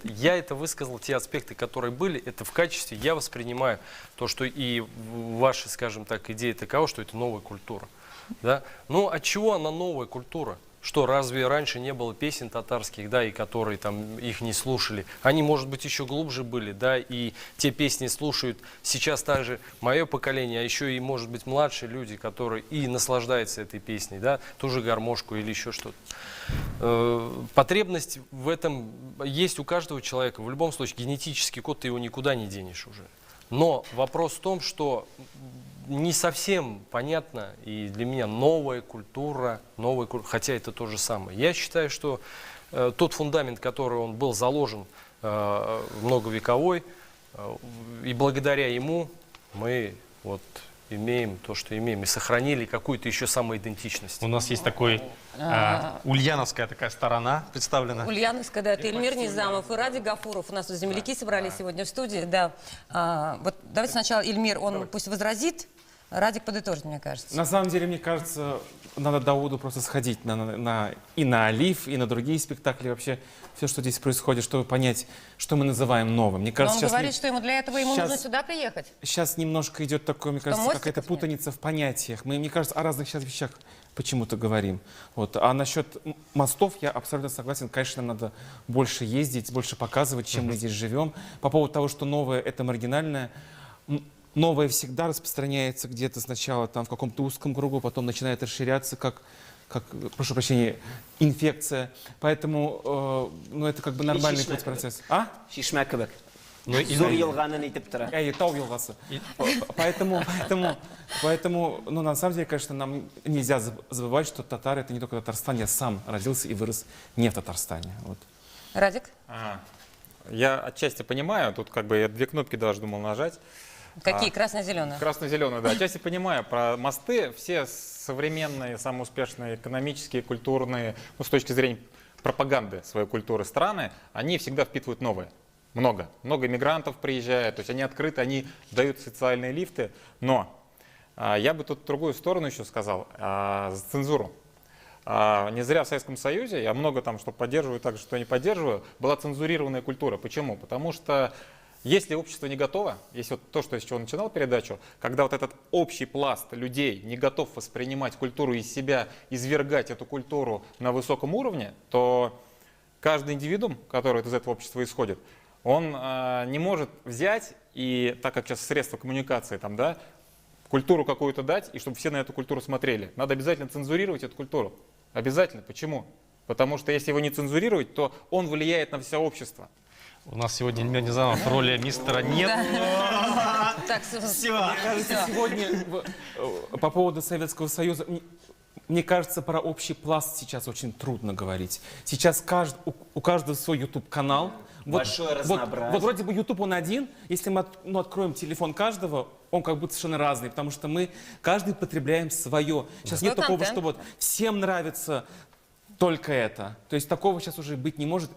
Я это высказал, те аспекты, которые были, это в качестве, я воспринимаю то, что и ваша, скажем так, идея такова, что это новая культура, да. Ну, от чего она новая культура? Что, разве раньше не было песен татарских, да, и которые там их не слушали? Они, может быть, еще глубже были, да, и те песни слушают сейчас также мое поколение, а еще и, может быть, младшие люди, которые и наслаждаются этой песней, да, ту же гармошку или еще что-то. Потребность в этом есть у каждого человека. В любом случае, генетический код, ты его никуда не денешь уже. Но вопрос в том, что не совсем понятно, и для меня новая культура, хотя это то же самое. Я считаю, что тот фундамент, который он был заложен многовековой, и благодаря ему мы вот имеем то, что имеем, и сохранили какую-то еще самоидентичность. У нас есть такой ульяновская такая сторона представлена. Ульяновская, да, это Ильмир Низамов и Радик Гафуров. У нас тут земляки собрались сегодня в студии, да. Вот давайте сначала Ильмир, он пусть возразит Радик подытожит, мне кажется. На самом деле, мне кажется, надо Дауду просто сходить и на «Олив», и на другие спектакли. Вообще, все, что здесь происходит, чтобы понять, что мы называем новым. Мне кажется, Но он говорит, что ему для этого нужно сюда приехать. Сейчас немножко идет такое, мне кажется, какая-то путаница в понятиях. Мы, мне кажется, о разных сейчас вещах почему-то говорим. Вот. А насчет мостов я абсолютно согласен. Конечно, нам надо больше ездить, больше показывать, чем мы здесь живем. По поводу того, что новое — это маргинальное. Новое всегда распространяется где-то сначала там в каком-то узком кругу, потом начинает расширяться, как прошу прощения, инфекция. Поэтому ну, это как бы нормальный процесс. А? Поэтому, ну, на самом деле, конечно, нам нельзя забывать, что татары — это не только Татарстан. Я сам родился и вырос не в Татарстане. Вот. Радик? Я отчасти понимаю, тут как бы я две кнопки даже думал нажать. Какие? Красно-зеленые? Красно-зеленые, да. Отчасти понимаю. Про мосты все современные, самые успешные экономические, культурные, ну, с точки зрения пропаганды своей культуры страны, они всегда впитывают новое. Много мигрантов приезжает, то есть они открыты, они дают социальные лифты. Но я бы тут другую сторону еще сказал, за цензуру. Не зря в Советском Союзе, я много там что поддерживаю, так что не поддерживаю, была цензурированная культура. Почему? Потому что если общество не готово, если вот то, что я с чего начинал передачу, когда вот этот общий пласт людей не готов воспринимать культуру из себя, извергать эту культуру на высоком уровне, то каждый индивидуум, который из этого общества исходит, он не может взять и, так как сейчас средства коммуникации, там, да, культуру какую-то дать, и чтобы все на эту культуру смотрели. Надо обязательно цензурировать эту культуру. Обязательно. Почему? Потому что если его не цензурировать, то он влияет на все общество. У нас сегодня Мирнизамов в роли мистера нет. Так, все. Мне кажется, сегодня по поводу Советского Союза, мне кажется, про общий пласт сейчас очень трудно говорить. Сейчас у каждого свой YouTube-канал. Большое разнообразие. Вот вроде бы YouTube он один, если мы откроем телефон каждого, он как будто совершенно разный, потому что мы каждый потребляем свое. Сейчас нет такого, что вот всем нравится только это. То есть такого сейчас уже быть не может.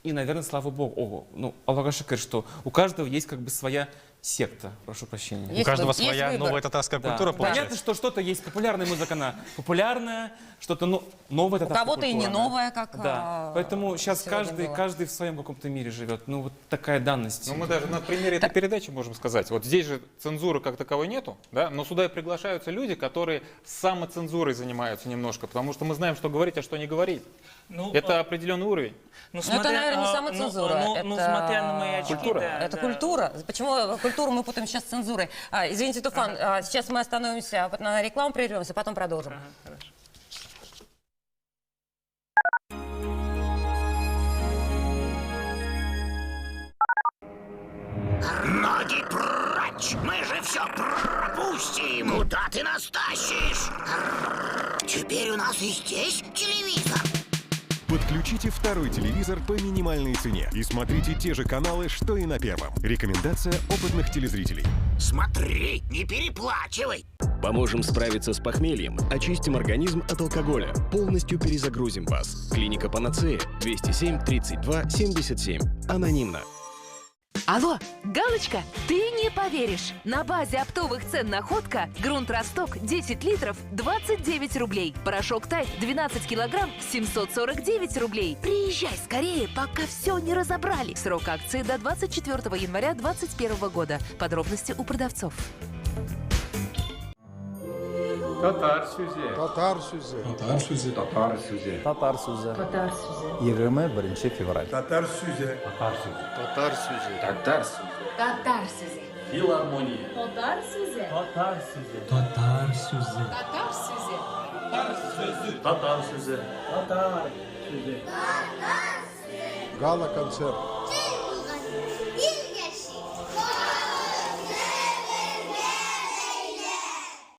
И наверное, слава богу, ну, Аллах шакир, что у каждого есть как бы своя секта, прошу прощения. У каждого своя новая татарская культура, получается. Понятно, что что-то есть популярная музыка, она популярная, что-то новое татарская культура. У кого-то и не новая, как да. Поэтому сейчас каждый в своем каком-то мире живет. Ну, вот такая данность. Ну, мы даже на примере этой передачи можем сказать. Вот здесь же цензуры как таковой нету, да, но сюда и приглашаются люди, которые самоцензурой занимаются немножко, потому что мы знаем, что говорить, а что не говорить. Ну, это определенный уровень. Ну, смотря, это, наверное, не самоцензура. Это смотря на мои очки, культура. Да, это да. культура. Почему культуру мы путаем сейчас с цензурой? Извините, Туфан, сейчас мы остановимся, на рекламу прервемся, потом продолжим. Хорошо. Ноги прочь! Мы же все пропустим! Куда ты нас тащишь? Теперь у нас и здесь телевизор. Подключите второй телевизор по минимальной цене и смотрите те же каналы, что и на первом. Рекомендация опытных телезрителей. Смотри, не переплачивай! Поможем справиться с похмельем, очистим организм от алкоголя, полностью перезагрузим вас. Клиника Панацея, 207 32 77. Анонимно. Алло, Галочка, ты не поверишь! На базе оптовых цен «Находка» грунт «Росток» 10 литров 29 рублей. Порошок «Тайд» 12 килограмм 749 рублей. Приезжай скорее, пока все не разобрали. Срок акции до 24 января 2021 года. Подробности у продавцов. Татар сүзе. Татар сүзе. Татар сүзе. Татар сүзе. Татар сүзе. Татар сүзе. 21 февраль. Татар сүзе. Татар сүзе. Татар сүзе. Татар сүзе. Татар сүзе. Филармония. Татар сүзе. Татар сүзе. Татар сүзе. Татар сүзе. Татар сүзе. Татар сүзе. Татар сүзе. Гала-концерт.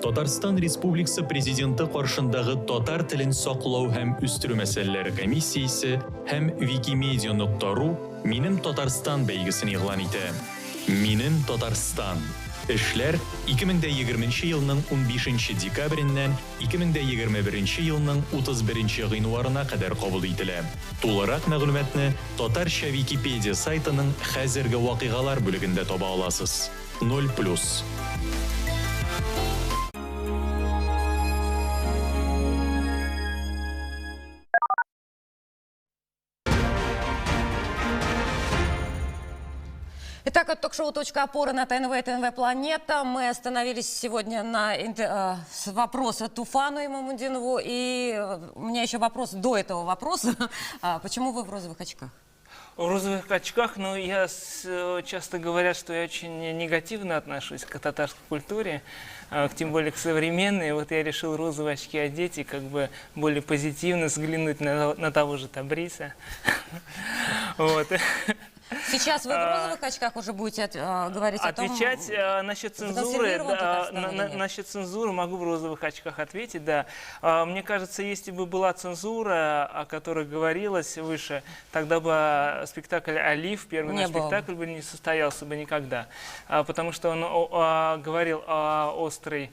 Татарстан Республикасы президенты каршындагы татар телен саклау һәм үстерү мәсьәләләре комиссиясе һәм Wikimedia.ru Минем Татарстан бәйгесен игълан итә. Минем Татарстан. Эшләр 2020 елның 15 декабреннән 2021 елның 31 гыйнварына кадәр кабул ителә. Тулырак мәгълүматны Татарча Википедия сайтының хәзерге вакыйгалар бүлегендә таба аласыз. 0+. Итак, это ток-шоу «Точка опоры» на ТНВ и ТНВ «Планета». Мы остановились сегодня на вопросе Туфану Имамудинову. И у меня еще вопрос до этого вопроса. Почему вы в розовых очках? В розовых очках, но я часто говорят, что я очень негативно отношусь к татарской культуре, тем более к современной. Вот я решил розовые очки одеть и как бы более позитивно взглянуть на того же Табриса. Вот. Сейчас вы в розовых очках уже будете говорить о том... Отвечать насчет цензуры, насчет цензуры могу в розовых очках ответить, да. Мне кажется, если бы была цензура, о которой говорилось выше, тогда бы спектакль «Алиф», первый наш спектакль, бы не состоялся бы никогда. Потому что он говорил о острой...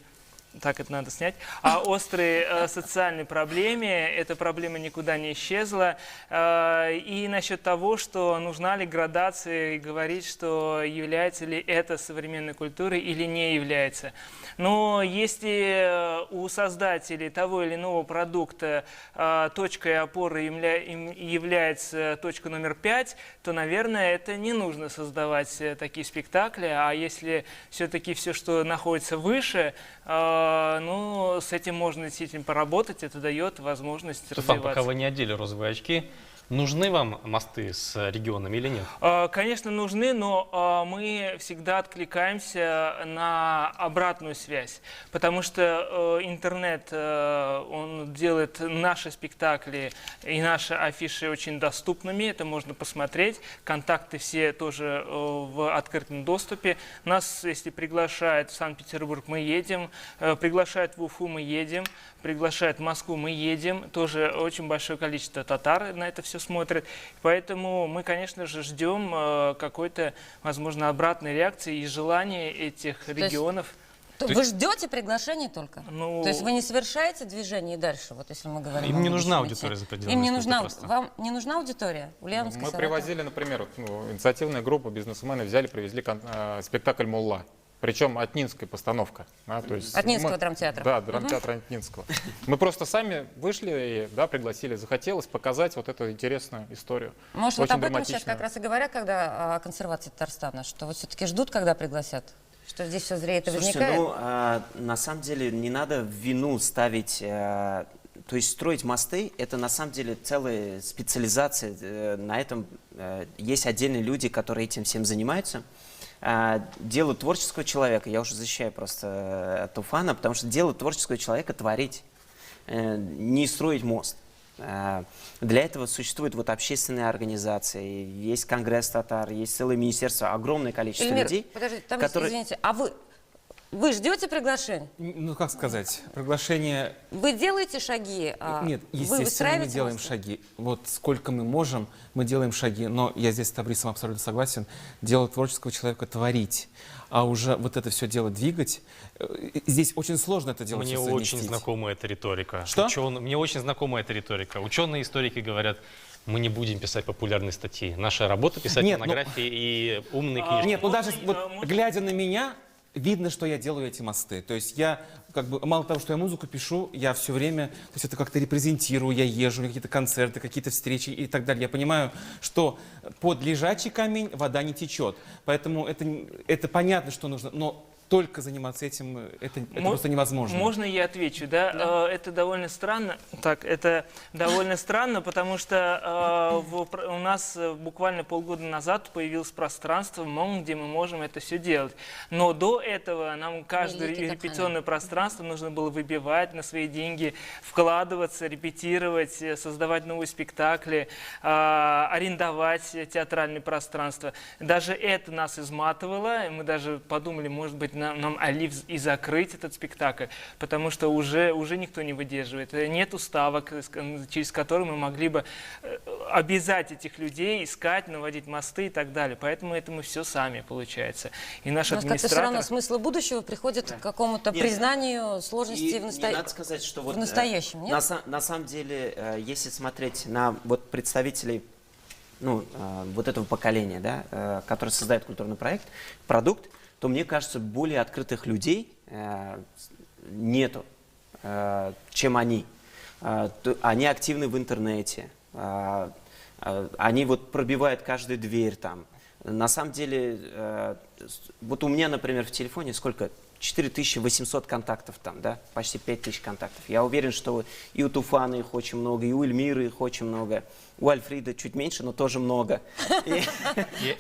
Так, это надо снять. О острой социальной проблеме. Эта проблема никуда не исчезла. И насчет того, что нужна ли градация, и говорить, что является ли это современной культурой или не является. Но если у создателей того или иного продукта точкой опоры является точка номер 5, то, наверное, это не нужно создавать такие спектакли. А если все-таки все, что находится выше, ну, с этим можно действительно поработать, это дает возможность развиваться. Пока вы не одели розовые очки, нужны вам мосты с регионами или нет? Конечно, нужны, но мы всегда откликаемся на обратную связь, потому что интернет, он делает наши спектакли и наши афиши очень доступными, это можно посмотреть, контакты все тоже в открытом доступе. Нас, если приглашают в Санкт-Петербург, мы едем, приглашают в Уфу, мы едем, приглашают в Москву, мы едем, тоже очень большое количество татар на это все смотрят. Поэтому мы, конечно же, ждем какой-то, возможно, обратной реакции и желания этих регионов. Вы ждете приглашений только? Ну, то есть вы не совершаете движение и дальше, вот если мы говорим. Им не нужна аудитория за пределами. Им не нужна. Вам не нужна аудитория? Мы привозили, например, инициативная группа бизнесменов взяли, привезли спектакль «Мулла». Причем Атнинская постановка. Да, то есть Атнинского драмтеатра. Да, драмтеатра Атнинского. Мы просто сами вышли и пригласили. Захотелось показать вот эту интересную историю. Может, вот об этом сейчас как раз и говорят, когда о консервации Татарстана, что вот все-таки ждут, когда пригласят? Что здесь все зреет и возникает? Ну, на самом деле не надо вину ставить... То есть строить мосты, это на самом деле целая специализация. На этом есть отдельные люди, которые этим всем занимаются. Дело творческого человека, я уже защищаю просто Туфана, потому что дело творческого человека творить, не строить мост. Для этого существуют вот общественные организации, есть Конгресс татар, есть целое министерство, огромное количество людей. Подождите, извините, а вы ждете приглашение? Ну, как сказать, приглашение... Вы делаете шаги? Нет, естественно, мы делаем шаги. Вот сколько мы можем, мы делаем шаги. Но я здесь с Табрисом абсолютно согласен. Дело творческого человека творить, а уже вот это все дело двигать. Здесь очень сложно это дело Мне очень знакома эта риторика. Что? Мне очень знакома эта риторика. Ученые историки говорят, мы не будем писать популярные статьи. Наша работа писать монографии и умные книжки. Нет, ну даже вот, глядя на меня, видно, что я делаю эти мосты. То есть я, как бы, мало того, что я музыку пишу, я все время, то есть это как-то репрезентирую, я езжу на какие-то концерты, какие-то встречи и так далее. Я понимаю, что под лежачий камень вода не течет. Поэтому это понятно, что нужно, но только заниматься этим, это просто невозможно. Можно я отвечу, да? Это довольно странно. Так, это довольно странно, потому что у нас буквально полгода назад появилось пространство, где мы можем это все делать. Но до этого нам каждое репетиционное пространство нужно было выбивать на свои деньги, вкладываться, репетировать, создавать новые спектакли, арендовать театральное пространство. Даже это нас изматывало, и мы даже подумали, может быть, нам «Алиф» и закрыть этот спектакль, потому что уже никто не выдерживает. Нет уставок, через которые мы могли бы обязать этих людей искать, наводить мосты и так далее. Поэтому это мы все сами, получается. И наш администратор... все равно смысл будущего приходит к какому-то признанию сложности надо сказать, что вот в настоящем. Нет? На самом деле, если смотреть на вот представителей вот этого поколения, да, которые создают культурный продукт, то, мне кажется, более открытых людей нету, чем они. Они активны в интернете, они вот пробивают каждую дверь там, На самом деле, вот у меня, например, в телефоне сколько? 4800 контактов там, да? Почти 5000 контактов. Я уверен, что и у Туфана их очень много, и у Эльмиры их очень много. У Альфрида чуть меньше, но тоже много.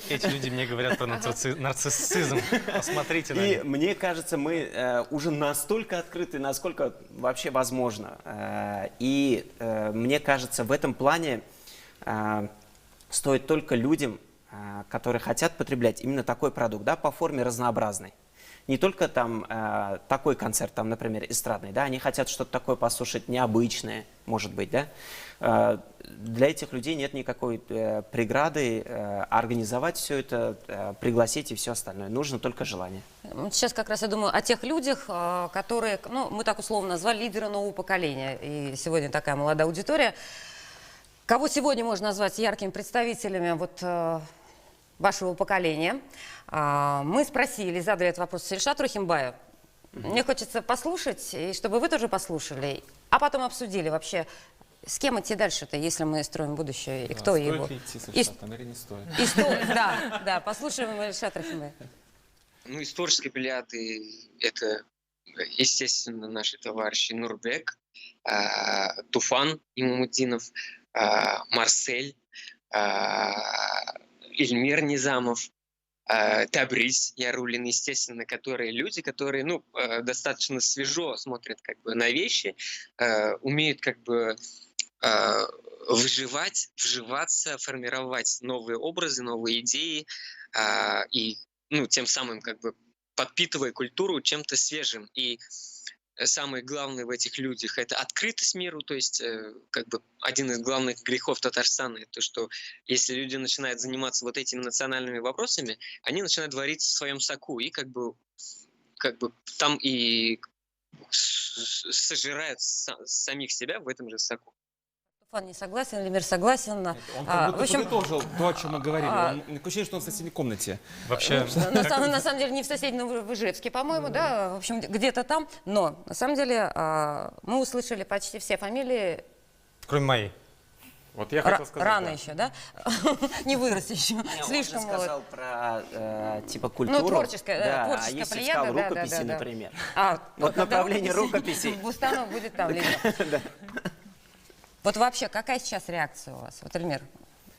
Эти люди мне говорят про нарциссизм. Посмотрите на них. И мне кажется, мы уже настолько открыты, насколько вообще возможно. И мне кажется, в этом плане стоит только людям, которые хотят потреблять именно такой продукт, да, по форме разнообразной. Не только там такой концерт, там, например, эстрадный, да, они хотят что-то такое послушать необычное, может быть, да. Для этих людей нет никакой преграды организовать все это, пригласить и все остальное. Нужно только желание. Сейчас как раз я думаю о тех людях, которые, ну, мы так условно назвали лидеры нового поколения. И сегодня такая молодая аудитория. Кого сегодня можно назвать яркими представителями вот вашего поколения? Мы спросили, задали этот вопрос Ильшату Рахимбаю. Мне хочется послушать, и чтобы вы тоже послушали, а потом обсудили вообще, с кем идти дальше-то, если мы строим будущее, и кто его. Стоит ли идти с Ильшатом или не стоит? И стоит, да, да, послушаем Ильшата Рахимбая. Ну, из творческой плеяды это, естественно, наши товарищи Нурбек, Туфан Имамуддинов, Марсель, Ильмир Низамов, Табриз Ярулин, естественно, которые люди, которые, ну, достаточно свежо смотрят как бы на вещи, умеют как бы выживать, вживаться, формировать новые образы, новые идеи и, ну, тем самым как бы подпитывая культуру чем-то свежим. И самое главное в этих людях — это открытость миру, то есть как бы один из главных грехов Татарстана — то, что если люди начинают заниматься вот этими национальными вопросами, они начинают вариться в своем соку и как бы там и сожирают самих себя в этом же соку. Туфан не согласен, Эльмир согласен. Он как будто подытожил то, о чем мы говорили. Он ощущение, что он в соседней комнате. Вообще. На самом деле не в соседнем, в Ижевске, по-моему, да, в общем, где-то там. Но на самом деле мы услышали почти все фамилии. Кроме моей. Вот я хотел сказать. Рано еще, да? Не вырос еще. Слишком молод. Он сказал про типа культуру. Ну, творческая да, плеяда. Сказал рукописи, например. Вот когда направление рукописи. Бустанов будет там. Вот вообще, какая сейчас реакция у вас? Вот, Эльмир,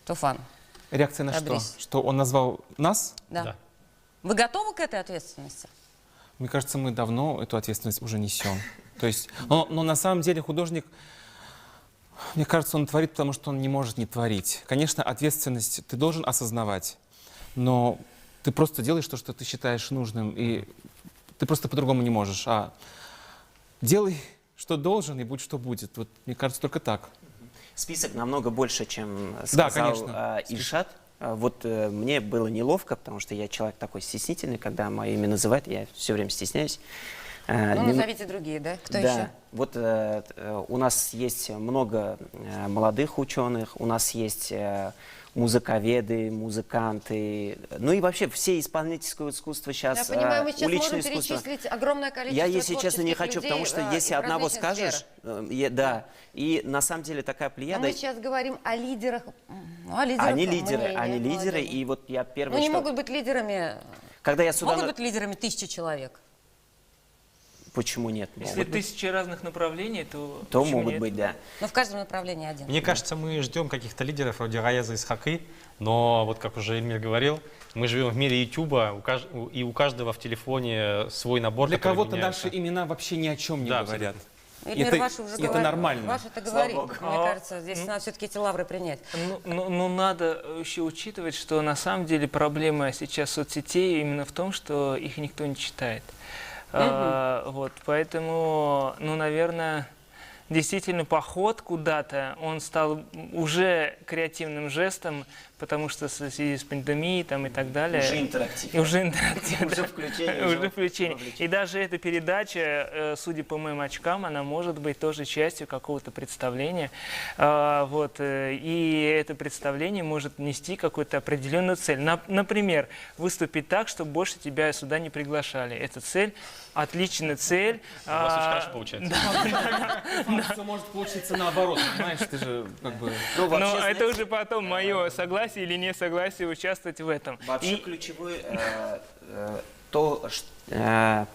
Туфан. Реакция на что? Что он назвал нас? Да. Вы готовы к этой ответственности? Мне кажется, мы давно эту ответственность уже несем. То есть, но на самом деле художник, мне кажется, он творит, потому что он не может не творить. Конечно, ответственность ты должен осознавать, но ты просто делаешь то, что ты считаешь нужным, и ты просто по-другому не можешь. А делай, что должен, и будь, что будет. Вот, мне кажется, только так. Список намного больше, чем сказал Ильшат. Вот мне было неловко, потому что я человек такой стеснительный, когда мое имя называют, я все время стесняюсь. Ну, назовите другие, да? Кто еще? Вот у нас есть много молодых ученых, у нас есть музыковеды, музыканты, ну и вообще все исполнительское искусство сейчас, я понимаю, мы сейчас уличное можем искусство. перечислить огромное количество. Я, если честно, не хочу, потому что если одного скажешь, да, и на самом деле такая плеяда. Но мы сейчас говорим о лидерах. Они лидеры, и вот я первый. Ну, не могут быть лидерами. Когда я сюда. Могут быть лидерами 1000 человек. Почему нет? Если 1000 разных направлений, то могут быть, да. Но в каждом направлении один. Мне кажется, мы ждем каких-то лидеров вроде Раяза Исхаки, но вот как уже Эльмир говорил, мы живем в мире Ютуба, и у каждого в телефоне свой набор. Для кого-то наши имена вообще ни о чем не говорят. Эльмир, это нормально. Ваш это говорит. Мне кажется, здесь надо все-таки эти лавры принять. Ну, надо еще учитывать, что на самом деле проблема сейчас соцсетей именно в том, что их никто не читает. Вот, поэтому, ну, наверное, действительно поход куда-то, он стал уже креативным жестом, потому что в связи с пандемией там, и так далее. Уже интерактив. Уже интерактив. Уже включение. Уже включение. И даже эта передача, судя по моим очкам, она может быть тоже частью какого-то представления. Вот. И это представление может нести какую-то определенную цель. Например, выступить так, чтобы больше тебя сюда не приглашали. Эта цель, отличная цель. У вас очень хорошо получается. нас все может получиться наоборот, понимаешь, ты же как бы... Но это уже потом мое согласие или несогласие участвовать в этом. Вообще ключевой то, что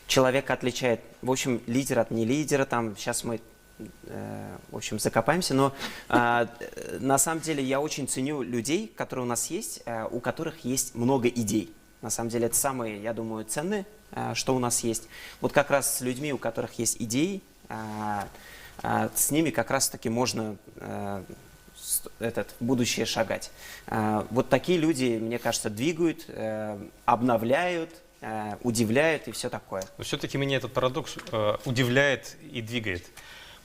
человека отличает, в общем, лидер от не лидера, там, сейчас мы, в общем, закопаемся, но на самом деле я очень ценю людей, которые у нас есть, у которых есть много идей. На самом деле это самые, я думаю, ценные, что у нас есть. Вот как раз с людьми, у которых есть идеи, с ними как раз-таки можно в будущее шагать. Вот такие люди, мне кажется, двигают, обновляют, удивляют и все такое. Но все-таки меня этот парадокс удивляет и двигает.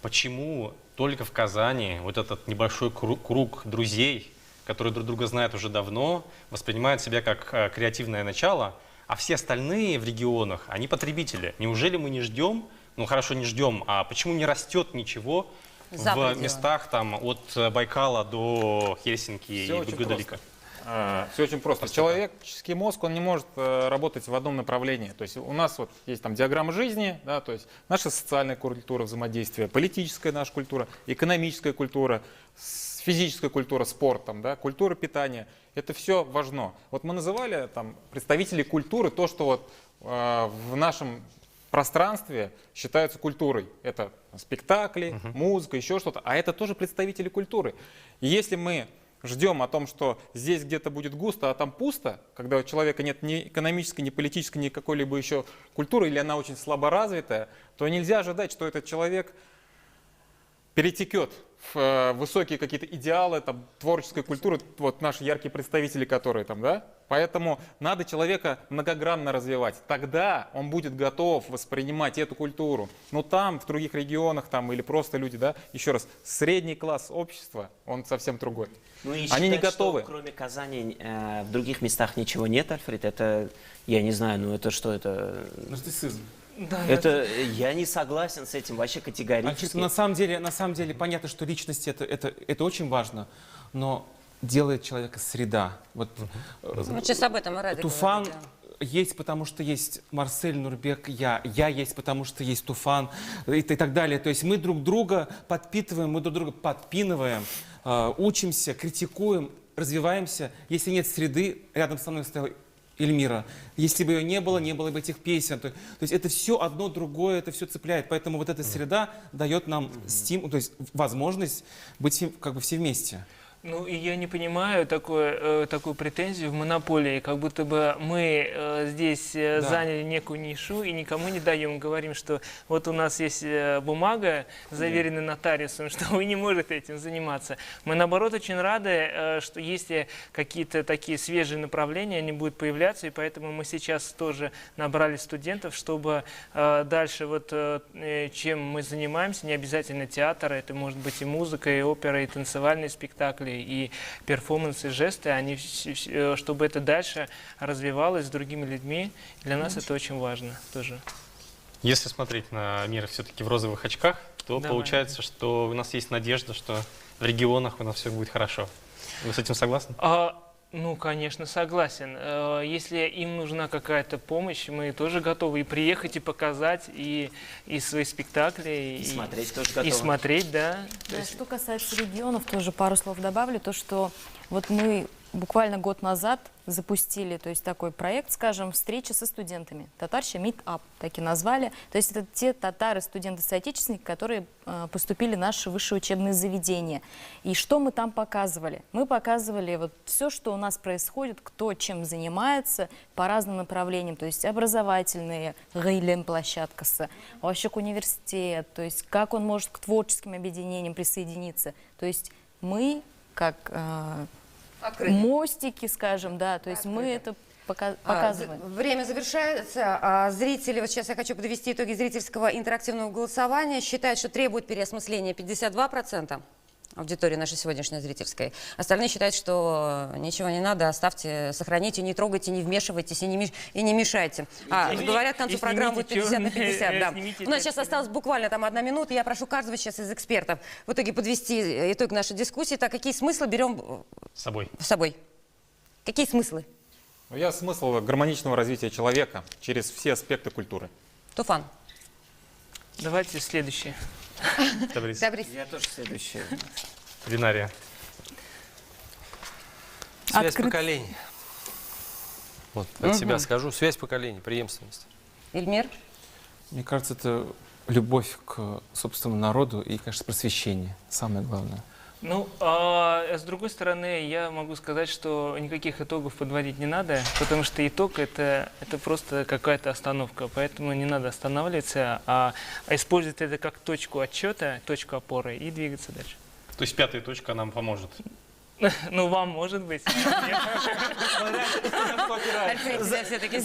Почему только в Казани вот этот небольшой круг друзей, которые друг друга знают уже давно, воспринимают себя как креативное начало, а все остальные в регионах, они потребители? Неужели мы не ждем, ну хорошо, не ждем, а почему не растет ничего в местах там, от Байкала до Хельсинки и Гугадалика? Все очень просто. Человеческий мозг, он не может работать в одном направлении. То есть у нас вот есть там диаграмма жизни, да, то есть наша социальная культура взаимодействия, политическая наша культура, экономическая культура, физическая культура, спорт, там, да, культура питания. Это все важно. Вот мы называли там представителей культуры то, что вот в нашем пространстве считаются культурой. Это спектакли, музыка, еще что-то. А это тоже представители культуры. И если мы ждем о том, что здесь где-то будет густо, а там пусто, когда у человека нет ни экономической, ни политической, ни какой-либо еще культуры, или она очень слабо развитая, то нельзя ожидать, что этот человек перетекет в высокие какие-то идеалы там, творческой культуры, вот наши яркие представители, которые там, да? Поэтому надо человека многогранно развивать. Тогда он будет готов воспринимать эту культуру. Но там, в других регионах, там, или просто люди, да, еще раз, средний класс общества, он совсем другой. Ну и они не считать, готовы. Что, кроме Казани, в других местах ничего нет, Альфред, это, я не знаю, ну это что, это... Нарциссизм. Да, это я не согласен с этим вообще категорически. На самом деле понятно, что личность это очень важно, но делает человека среда. Вот, сейчас об этом и Туфан есть, потому что есть Марсель, Нурбек, я есть, потому что есть Туфан и так далее. То есть мы друг друга подпитываем, мы друг друга подпинываем, учимся, критикуем, развиваемся. Если нет среды, рядом со мной стоял Эльмира. Если бы ее не было бы этих песен. То есть это все одно другое, это все цепляет. Поэтому вот эта среда дает нам стимул, то есть возможность быть как бы все вместе. Ну и я не понимаю такую претензию в монополии, как будто бы мы здесь заняли некую нишу и никому не даем. Говорим, что вот у нас есть бумага, заверенная нотариусом, что вы не можете этим заниматься. Мы наоборот очень рады, что если какие-то такие свежие направления, они будут появляться, и поэтому мы сейчас тоже набрали студентов, чтобы дальше вот чем мы занимаемся, не обязательно театр, это может быть и музыка, и опера, и танцевальные спектакли, и перформансы, жесты, они, чтобы это дальше развивалось с другими людьми. Для нас это очень важно тоже. Если смотреть на мир все-таки в розовых очках, то получается, что у нас есть надежда, что в регионах у нас все будет хорошо. Вы с этим согласны? Ну, конечно, согласен. Если им нужна какая-то помощь, мы тоже готовы и приехать, и показать, и свои спектакли. И смотреть тоже готовы. И смотреть, да. Что касается регионов, тоже пару слов добавлю. То, что вот мы буквально год назад запустили, то есть такой проект, скажем, встречи со студентами. Татарща Meetup, так и назвали. То есть это те татары, студенты-соотечественники, которые поступили в наши высшие учебные заведения. И что мы там показывали? Мы показывали вот все, что у нас происходит, кто чем занимается по разным направлениям, то есть образовательные, площадкасы, вообще университет, то есть как он может к творческим объединениям присоединиться. То есть мы как... мостики, скажем, да, то есть мы это показываем. Время завершается. Зрители, вот сейчас я хочу подвести итоги зрительского интерактивного голосования, считают, что требует переосмысления 52% аудитории нашей сегодняшней зрительской. Остальные считают, что ничего не надо, оставьте, сохраните, не трогайте, не вмешивайтесь и не мешайте. Говорят, к концу программы будет 50 на 50. Да. У нас сейчас осталось буквально там 1 минута. Я прошу каждого сейчас из экспертов в итоге подвести итог нашей дискуссии. Так, какие смыслы берем с собой? Какие смыслы? Я смысл гармоничного развития человека через все аспекты культуры. Туфан. Давайте следующее. Табрис. Я тоже следующий. Винария. Связь поколений. Вот от себя скажу. Связь поколений, преемственность. Эльмир? Мне кажется, это любовь к собственному народу и, конечно, просвещение. Самое главное. Ну, а с другой стороны, я могу сказать, что никаких итогов подводить не надо, потому что итог это просто какая-то остановка, поэтому не надо останавливаться, а использовать это как точку отсчета, точку опоры и двигаться дальше. То есть пятая точка нам поможет. Ну, вам может быть. С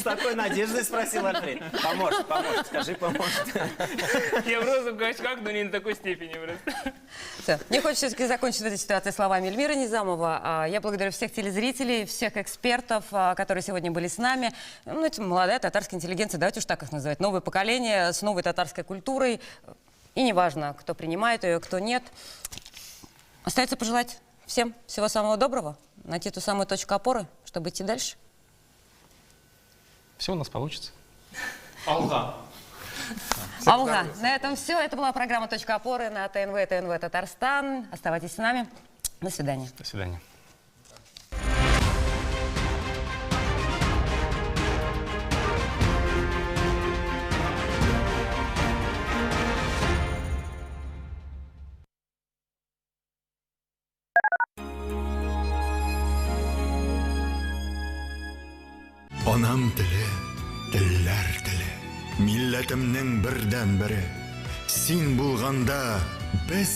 такой надеждой спросил Альфред. Поможет, скажи, поможет. Я просто в качках, но не на такой степени просто. Все. Мне хочется все-таки закончить в этой ситуации словами Эльмиры Низамова. Я благодарю всех телезрителей, всех экспертов, которые сегодня были с нами. Ну, это молодая татарская интеллигенция, давайте уж так их называть. Новое поколение с новой татарской культурой. И неважно, кто принимает ее, кто нет. Остается пожелать всем всего самого доброго, найти ту самую точку опоры, чтобы идти дальше. Все у нас получится. Алга. Алга. На этом все. Это была программа «Точка опоры» на ТНВ Татарстан. Оставайтесь с нами. До свидания. До свидания. Анам теле, телләр теле, милләтемнең бердән бере. Син булганда без